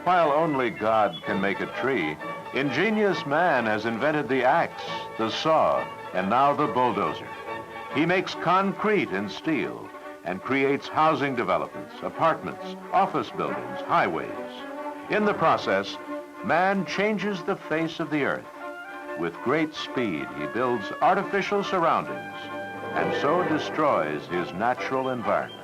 While only God can make a tree, ingenious man has invented the axe, the saw, and now the bulldozer. He makes concrete and steel and creates housing developments, apartments, office buildings, highways. In the process, man changes the face of the earth. With great speed, he builds artificial surroundings and so destroys his natural environment.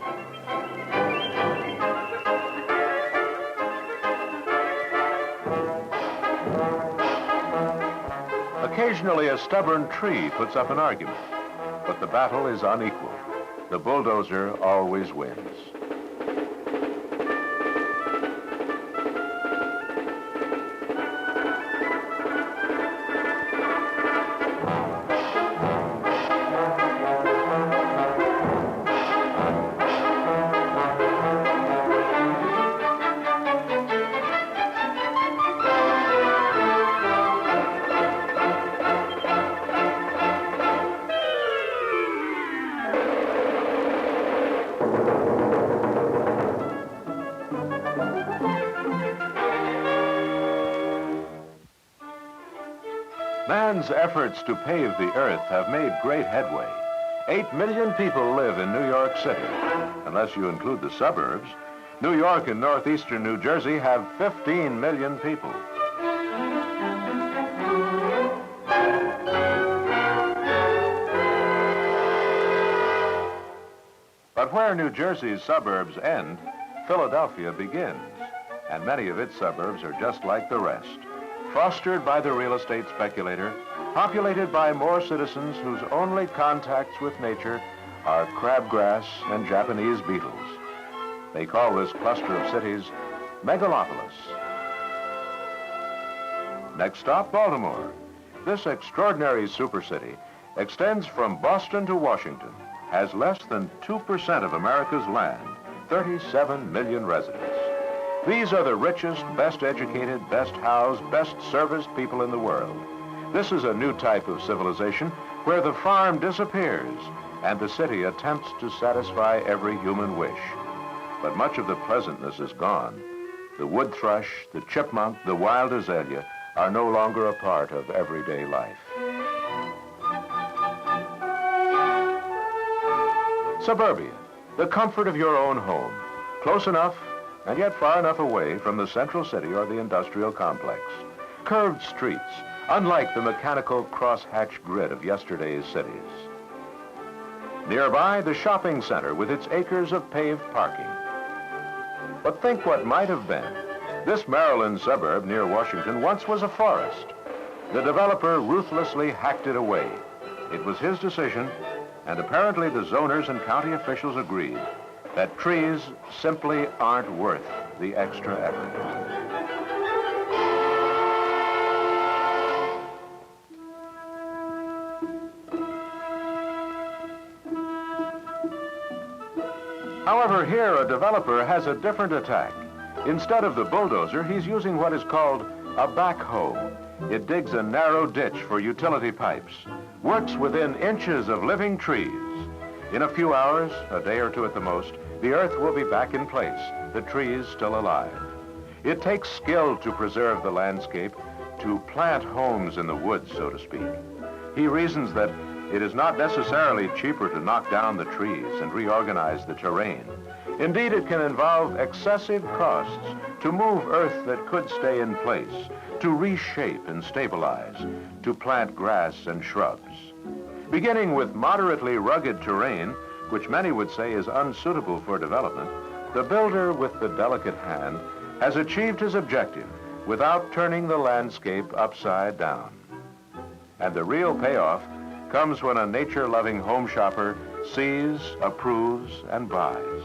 Occasionally, a stubborn tree puts up an argument, but the battle is unequal. The bulldozer always wins. Man's efforts to pave the earth have made great headway. 8 million people live in New York City. Unless you include the suburbs, New York and northeastern New Jersey have 15 million people. But where New Jersey's suburbs end, Philadelphia begins, and many of its suburbs are just like the rest. Fostered by the real estate speculator, populated by more citizens whose only contacts with nature are crabgrass and Japanese beetles. They call this cluster of cities megalopolis. Next stop, Baltimore. This extraordinary supercity extends from Boston to Washington, has less than 2% of America's land, 37 million residents. These are the richest, best educated, best housed, best serviced people in the world. This is a new type of civilization where the farm disappears and the city attempts to satisfy every human wish. But much of the pleasantness is gone. The wood thrush, the chipmunk, the wild azalea are no longer a part of everyday life. Suburbia, the comfort of your own home, close enough and yet far enough away from the central city or the industrial complex. Curved streets, unlike the mechanical crosshatch grid of yesterday's cities. Nearby, the shopping center with its acres of paved parking. But think what might have been. This Maryland suburb near Washington once was a forest. The developer ruthlessly hacked it away. It was his decision, and apparently the zoners and county officials agreed that trees simply aren't worth the extra effort. However, here a developer has a different attack. Instead of the bulldozer, he's using what is called a backhoe. It digs a narrow ditch for utility pipes, works within inches of living trees. In a few hours, a day or two at the most, the earth will be back in place, the trees still alive. It takes skill to preserve the landscape, to plant homes in the woods, so to speak. He reasons that it is not necessarily cheaper to knock down the trees and reorganize the terrain. Indeed, it can involve excessive costs to move earth that could stay in place, to reshape and stabilize, to plant grass and shrubs. Beginning with moderately rugged terrain, which many would say is unsuitable for development, the builder with the delicate hand has achieved his objective without turning the landscape upside down. And the real payoff comes when a nature-loving home shopper sees, approves, and buys.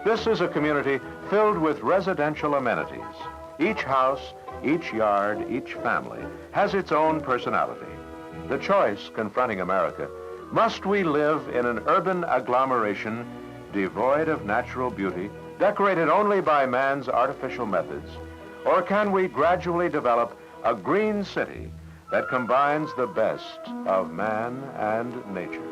This is a community filled with residential amenities. Each house, each yard, each family has its own personality. The choice confronting America: must we live in an urban agglomeration devoid of natural beauty, decorated only by man's artificial methods? Or can we gradually develop a green city that combines the best of man and nature?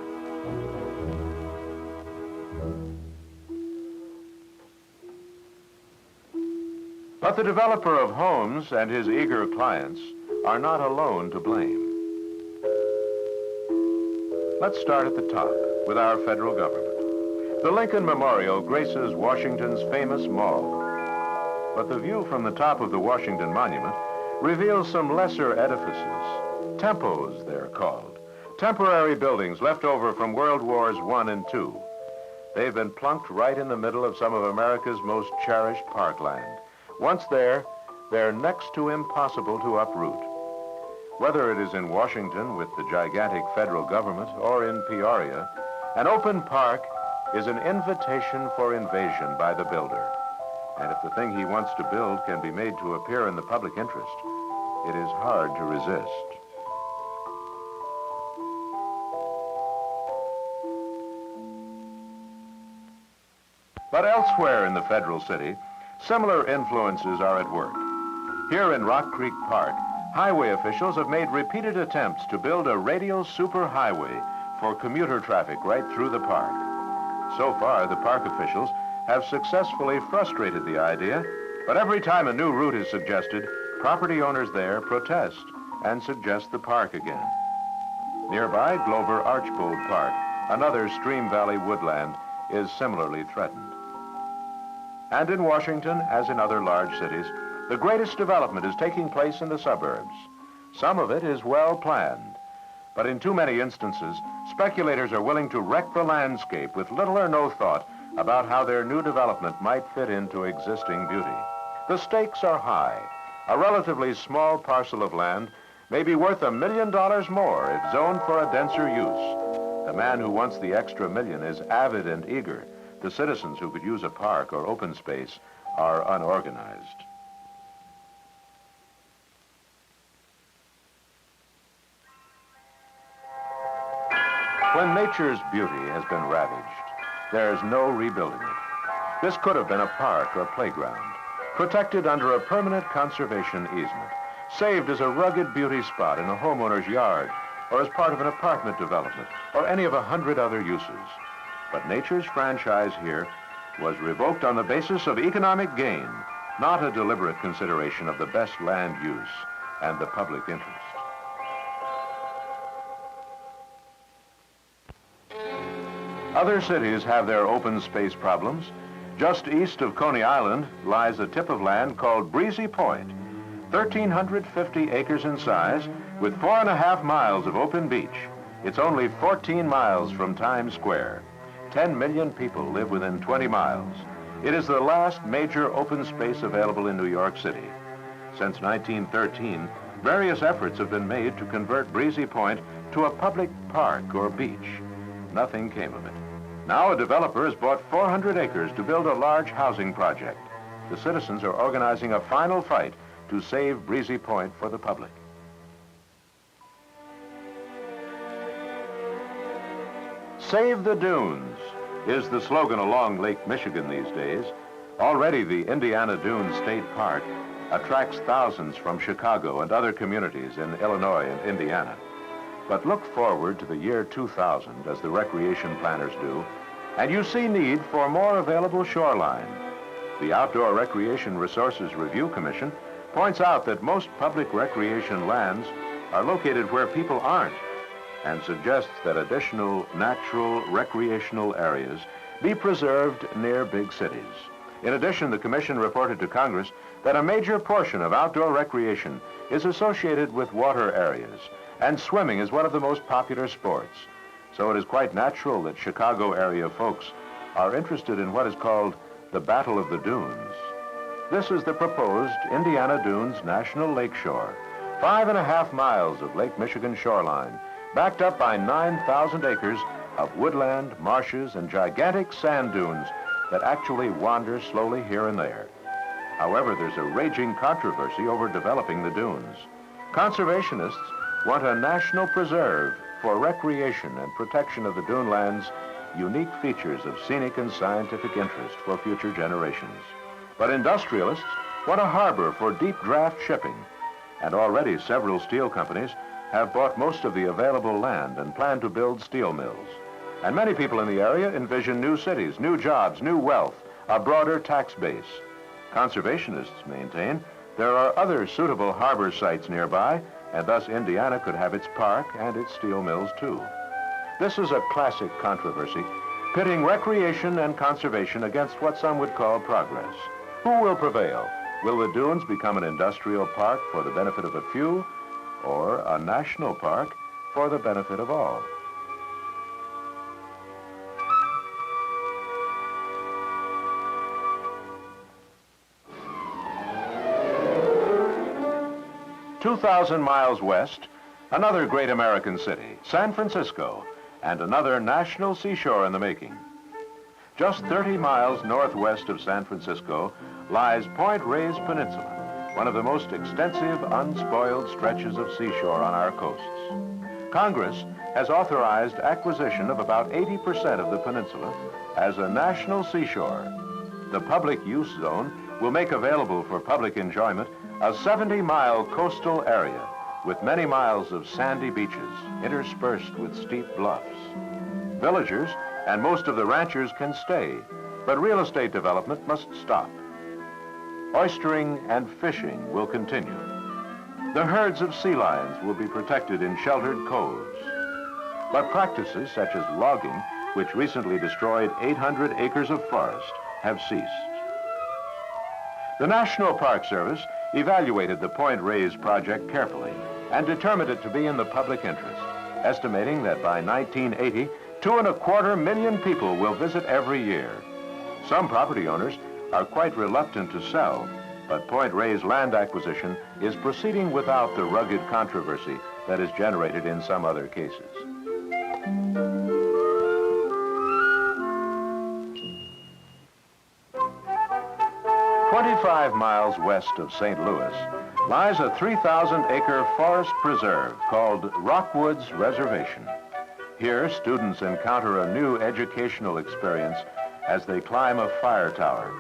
But the developer of homes and his eager clients are not alone to blame. Let's start at the top with our federal government. The Lincoln Memorial graces Washington's famous mall. But the view from the top of the Washington Monument reveals some lesser edifices. Tempos, they're called. Temporary buildings left over from World Wars I and II. They've been plunked right in the middle of some of America's most cherished parkland. Once there, they're next to impossible to uproot. Whether it is in Washington with the gigantic federal government or in Peoria, an open park is an invitation for invasion by the builder. And if the thing he wants to build can be made to appear in the public interest, it is hard to resist. But elsewhere in the federal city, similar influences are at work. Here in Rock Creek Park, highway officials have made repeated attempts to build a radial superhighway for commuter traffic right through the park. So far, the park officials have successfully frustrated the idea, but every time a new route is suggested, property owners there protest and suggest the park again. Nearby, Glover Archibold Park, another Stream Valley woodland, is similarly threatened. And in Washington, as in other large cities, the greatest development is taking place in the suburbs. Some of it is well planned, but in too many instances, speculators are willing to wreck the landscape with little or no thought about how their new development might fit into existing beauty. The stakes are high. A relatively small parcel of land may be worth $1 million more if zoned for a denser use. The man who wants the extra million is avid and eager. The citizens who could use a park or open space are unorganized. When nature's beauty has been ravaged, there's no rebuilding it. This could have been a park or playground, protected under a permanent conservation easement, saved as a rugged beauty spot in a homeowner's yard, or as part of an apartment development, or any of 100 other uses. But nature's franchise here was revoked on the basis of economic gain, not a deliberate consideration of the best land use and the public interest. Other cities have their open space problems. Just east of Coney Island lies a tip of land called Breezy Point, 1,350 acres in size with 4.5 miles of open beach. It's only 14 miles from Times Square. 10 million people live within 20 miles. It is the last major open space available in New York City. Since 1913, various efforts have been made to convert Breezy Point to a public park or beach. Nothing came of it. Now a developer has bought 400 acres to build a large housing project. The citizens are organizing a final fight to save Breezy Point for the public. Save the dunes is the slogan along Lake Michigan these days. Already the Indiana Dunes State Park attracts thousands from Chicago and other communities in Illinois and Indiana. But look forward to the year 2000, as the recreation planners do, and you see need for more available shoreline. The Outdoor Recreation Resources Review Commission points out that most public recreation lands are located where people aren't, and suggests that additional natural recreational areas be preserved near big cities. In addition, the commission reported to Congress that a major portion of outdoor recreation is associated with water areas, and swimming is one of the most popular sports. So it is quite natural that Chicago area folks are interested in what is called the Battle of the Dunes. This is the proposed Indiana Dunes National Lakeshore, 5.5 miles of Lake Michigan shoreline, backed up by 9,000 acres of woodland, marshes, and gigantic sand dunes that actually wander slowly here and there. However, there's a raging controversy over developing the dunes. Conservationists want a national preserve for recreation and protection of the duneland's unique features of scenic and scientific interest for future generations. But industrialists want a harbor for deep draft shipping, and already several steel companies have bought most of the available land and plan to build steel mills. And many people in the area envision new cities, new jobs, new wealth, a broader tax base. Conservationists maintain there are other suitable harbor sites nearby, and thus Indiana could have its park and its steel mills too. This is a classic controversy, pitting recreation and conservation against what some would call progress. Who will prevail? Will the dunes become an industrial park for the benefit of a few, or a national park for the benefit of all? "2,000 miles west, another great American city, San Francisco, and another national seashore in the making. Just 30 miles northwest of San Francisco lies Point Reyes Peninsula, one of the most extensive, unspoiled stretches of seashore on our coasts. Congress has authorized acquisition of about 80% of the peninsula as a national seashore. The public use zone will make available for public enjoyment a 70-mile coastal area with many miles of sandy beaches interspersed with steep bluffs. Villagers and most of the ranchers can stay, but real estate development must stop. Oystering and fishing will continue. The herds of sea lions will be protected in sheltered coves. But practices such as logging, which recently destroyed 800 acres of forest, have ceased. The National Park Service evaluated the Point Reyes project carefully and determined it to be in the public interest, estimating that by 1980, 2.25 million people will visit every year. Some property owners are quite reluctant to sell, but Point Reyes land acquisition is proceeding without the rugged controversy that is generated in some other cases. "25 miles west of St. Louis lies a 3,000-acre forest preserve called Rockwoods Reservation. Here, students encounter a new educational experience as they climb a fire tower.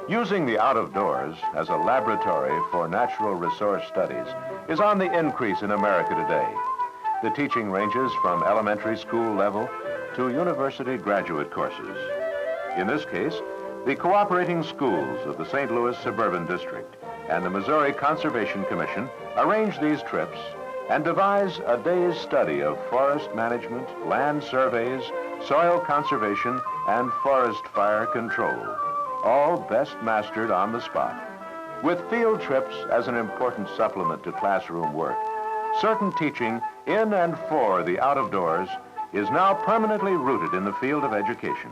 Using the out-of-doors as a laboratory for natural resource studies is on the increase in America today. The teaching ranges from elementary school level to university graduate courses. In this case, the cooperating schools of the St. Louis Suburban District and the Missouri Conservation Commission arrange these trips and devise a day's study of forest management, land surveys, soil conservation, and forest fire control, all best mastered on the spot. With field trips as an important supplement to classroom work, certain teaching in and for the out-of-doors is now permanently rooted in the field of education.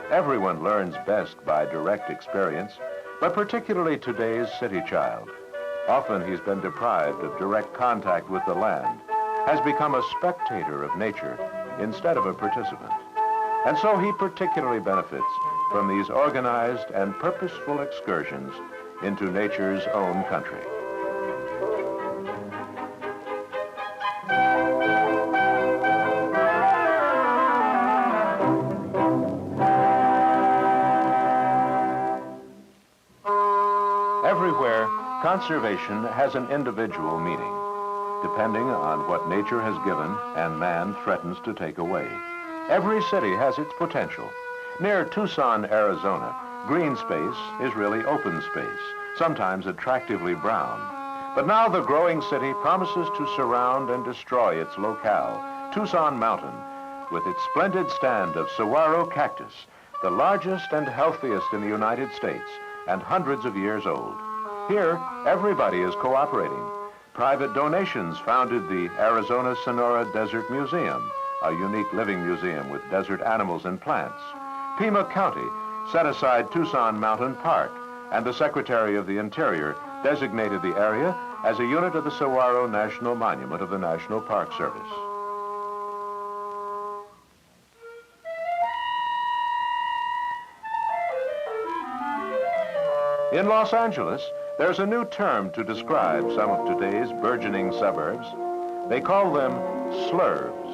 Everyone learns best by direct experience, but particularly today's city child. Often he's been deprived of direct contact with the land, has become a spectator of nature instead of a participant. And so he particularly benefits from these organized and purposeful excursions into nature's own country. Everywhere, conservation has an individual meaning, depending on what nature has given and man threatens to take away. Every city has its potential. Near Tucson, Arizona, green space is really open space, sometimes attractively brown. But now the growing city promises to surround and destroy its locale, Tucson Mountain, with its splendid stand of saguaro cactus, the largest and healthiest in the United States, and hundreds of years old. Here, everybody is cooperating. Private donations founded the Arizona Sonora Desert Museum, a unique living museum with desert animals and plants. Pima County set aside Tucson Mountain Park, and the Secretary of the Interior designated the area as a unit of the Saguaro National Monument of the National Park Service. In Los Angeles, there's a new term to describe some of today's burgeoning suburbs. They call them slurbs.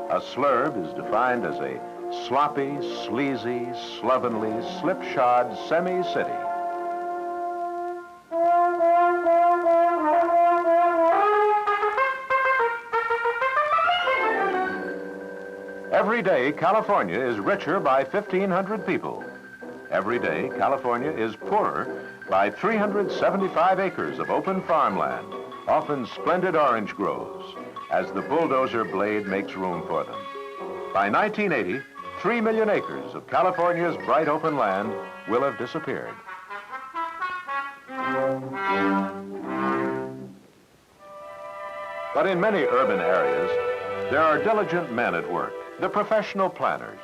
A slurb is defined as a sloppy, sleazy, slovenly, slipshod semi-city. Every day, California is richer by 1,500 people. Every day, California is poorer by 375 acres of open farmland, often splendid orange groves, as the bulldozer blade makes room for them. By 1980, 3 million acres of California's bright open land will have disappeared. But in many urban areas, there are diligent men at work, the professional planners.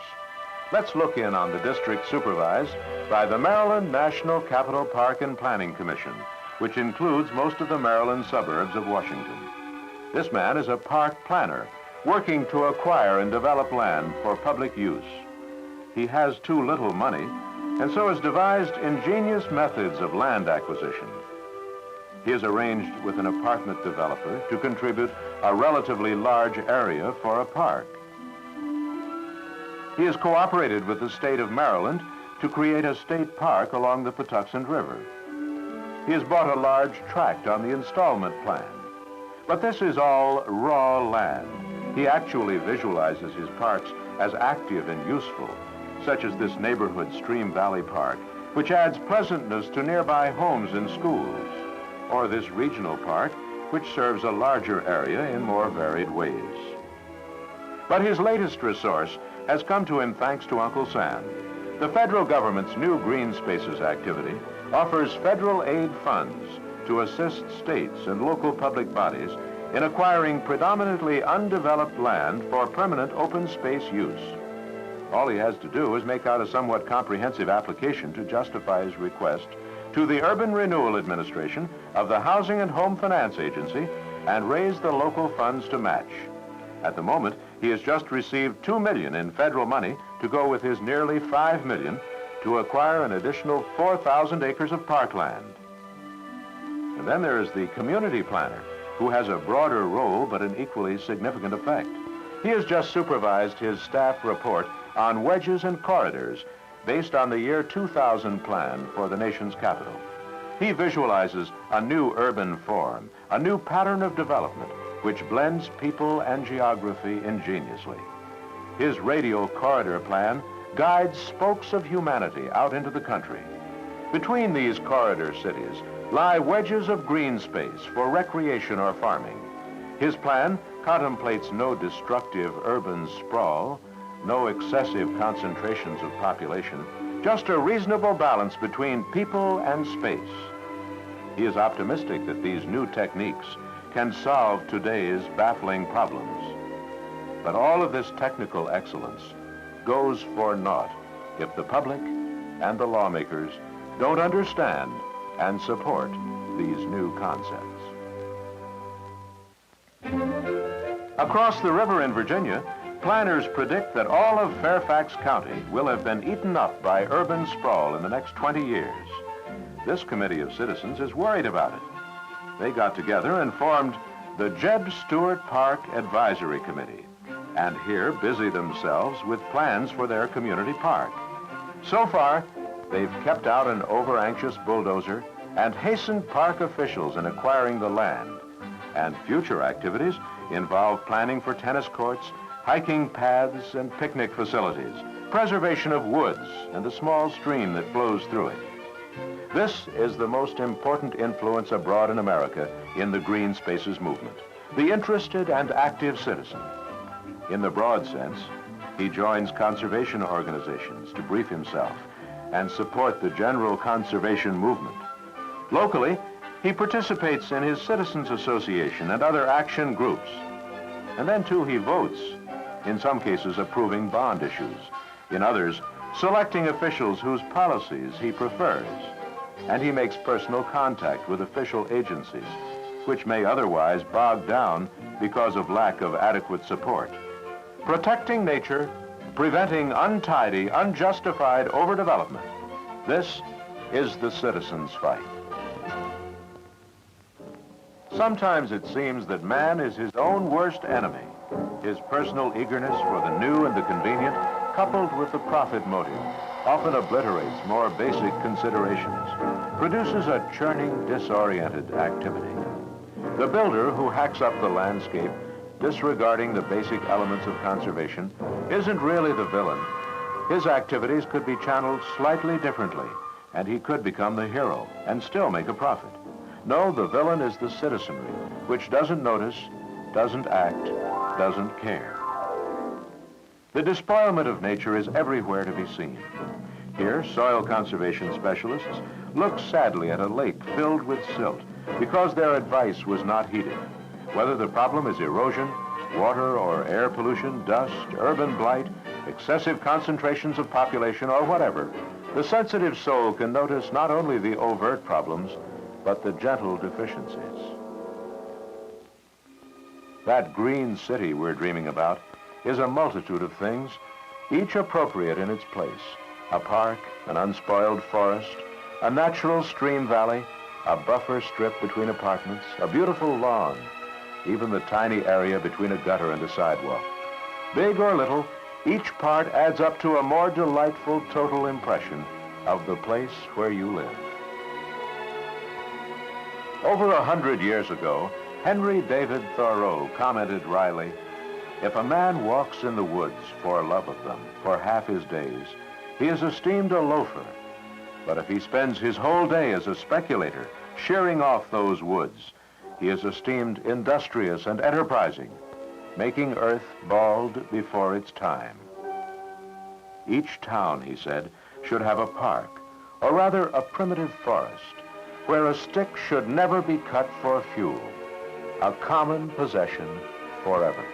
Let's look in on the district supervised by the Maryland National Capital Park and Planning Commission, which includes most of the Maryland suburbs of Washington. This man is a park planner, working to acquire and develop land for public use. He has too little money, and so has devised ingenious methods of land acquisition. He has arranged with an apartment developer to contribute a relatively large area for a park. He has cooperated with the state of Maryland to create a state park along the Patuxent River. He has bought a large tract on the installment plan. But this is all raw land. He actually visualizes his parks as active and useful, such as this neighborhood Stream Valley Park, which adds pleasantness to nearby homes and schools, or this regional park, which serves a larger area in more varied ways. But his latest resource has come to him thanks to Uncle Sam. The federal government's new Green Spaces activity offers federal aid funds to assist states and local public bodies in acquiring predominantly undeveloped land for permanent open space use. All he has to do is make out a somewhat comprehensive application to justify his request to the Urban Renewal Administration of the Housing and Home Finance Agency and raise the local funds to match. At the moment, he has just received $2 million in federal money to go with his nearly $5 million to acquire an additional 4,000 acres of parkland. And then there is the community planner, who has a broader role but an equally significant effect. He has just supervised his staff report on wedges and corridors based on the year 2000 plan for the nation's capital. He visualizes a new urban form, a new pattern of development, which blends people and geography ingeniously. His radial corridor plan guides spokes of humanity out into the country. Between these corridor cities lie wedges of green space for recreation or farming. His plan contemplates no destructive urban sprawl, no excessive concentrations of population, just a reasonable balance between people and space. He is optimistic that these new techniques can solve today's baffling problems. But all of this technical excellence goes for naught if the public and the lawmakers don't understand and support these new concepts. Across the river in Virginia, planners predict that all of Fairfax County will have been eaten up by urban sprawl in the next 20 years. This committee of citizens is worried about it. They got together and formed the J.E.B. Stuart Park Advisory Committee, and here busy themselves with plans for their community park. So far, they've kept out an over-anxious bulldozer and hastened park officials in acquiring the land. And future activities involve planning for tennis courts, hiking paths and picnic facilities, preservation of woods and the small stream that flows through it. This is the most important influence abroad in America in the green spaces movement, the interested and active citizen. In the broad sense, he joins conservation organizations to brief himself and support the general conservation movement. Locally, he participates in his Citizens Association and other action groups. And then, too, he votes, in some cases approving bond issues, in others, selecting officials whose policies he prefers. And he makes personal contact with official agencies, which may otherwise bog down because of lack of adequate support. Protecting nature, preventing untidy, unjustified overdevelopment. This is the citizens' fight. Sometimes it seems that man is his own worst enemy. His personal eagerness for the new and the convenient, coupled with the profit motive, often obliterates more basic considerations, produces a churning, disoriented activity. The builder who hacks up the landscape, disregarding the basic elements of conservation, isn't really the villain. His activities could be channeled slightly differently, and he could become the hero and still make a profit. No, the villain is the citizenry, which doesn't notice, doesn't act, doesn't care. The despoilment of nature is everywhere to be seen. Here, soil conservation specialists look sadly at a lake filled with silt because their advice was not heeded. Whether the problem is erosion, water or air pollution, dust, urban blight, excessive concentrations of population, or whatever, the sensitive soul can notice not only the overt problems, but the gentle deficiencies. That green city we're dreaming about is a multitude of things, each appropriate in its place. A park, an unspoiled forest, a natural stream valley, a buffer strip between apartments, a beautiful lawn, even the tiny area between a gutter and a sidewalk. Big or little, each part adds up to a more delightful total impression of the place where you live. Over 100 years ago, Henry David Thoreau commented wryly, "If a man walks in the woods for love of them for half his days, he is esteemed a loafer. But if he spends his whole day as a speculator, shearing off those woods, he is esteemed industrious and enterprising, making earth bald before its time." Each town, he said, should have a park, or rather a primitive forest, where a stick should never be cut for fuel, a common possession forever.